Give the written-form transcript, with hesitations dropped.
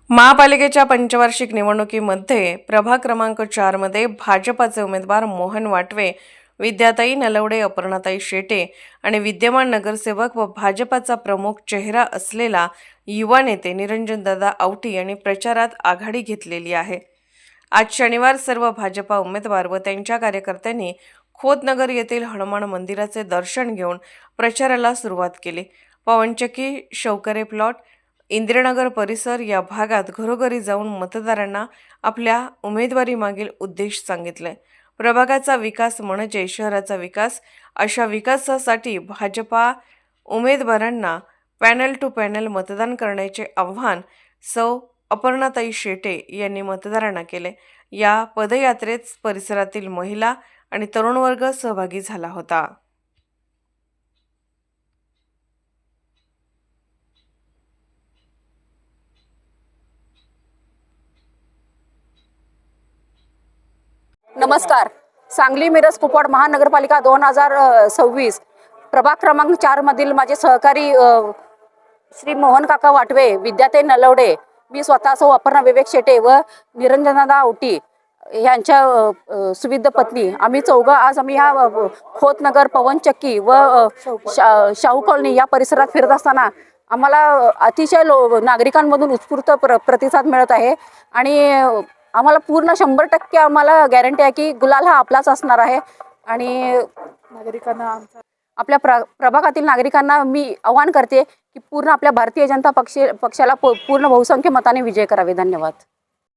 महापालिकेच्या पंचवार्षिक निवडणुकीमध्ये प्रभाग क्रमांक 4 मध्ये भाजपाचे उमेदवार मोहन वाटवे, विद्याताई नलवडे, अपर्णाताई शेटे आणि विद्यमान नगरसेवक व भाजपाचा प्रमुख चेहरा असलेला युवा नेते निरंजनदादा आवटी यांनी प्रचारात आघाडी घेतलेली आहे। आज शनिवार सर्व भाजपा उमेदवार व त्यांच्या कार्यकर्त्यांनी खोतनगर येथील हनुमान मंदिराचे दर्शन घेऊन प्रचाराला सुरुवात केली। पवनचक्की, शौकरे प्लॉट, इंदिरानगर परिसर या भागात घरोघरी जाऊन मतदारांना आपल्या उमेदवारी मागील उद्देश सांगितले। प्रभागाचा विकास म्हणजे शहराचा विकास, अशा विकासासाठी भाजपा उमेदवारांना पॅनल टू पॅनल मतदान करण्याचे आव्हान सौ अपर्णाताई शेटे यांनी मतदारांना केले। या पदयात्रेत परिसरातील महिला आणि तरुण वर्ग सहभागी झाला होता। नमस्कार। सांगली मिरज कुपवाड महानगरपालिका 2026 प्रभाग क्रमांक 4 मधील माझे सहकारी श्री मोहन काका वाटवे, विद्याताई नलवडे, मी स्वतः सौ अपर्णा विवेक शेटे व निरंजनदादा आवटी यांच्या सुविध पत्नी आम्ही चौघं आज आम्ही ह्या खोतनगर, पवनचक्की व शाहू कॉलनी या परिसरात फिरत असताना आम्हाला अतिशय नागरिकांमधून उत्स्फूर्त प्रतिसाद मिळत आहे आणि आम्हाला पूर्ण 100% आम्हाला गॅरंटी आहे की गुलाल हा आपलाच असणार आहे। आणि नागरिकांना आपल्या प्रभागातील नागरिकांना मी आवाहन करते की पूर्ण आपल्या भारतीय जनता पक्षाला पूर्ण बहुसंख्य मताने विजय करावे। धन्यवाद।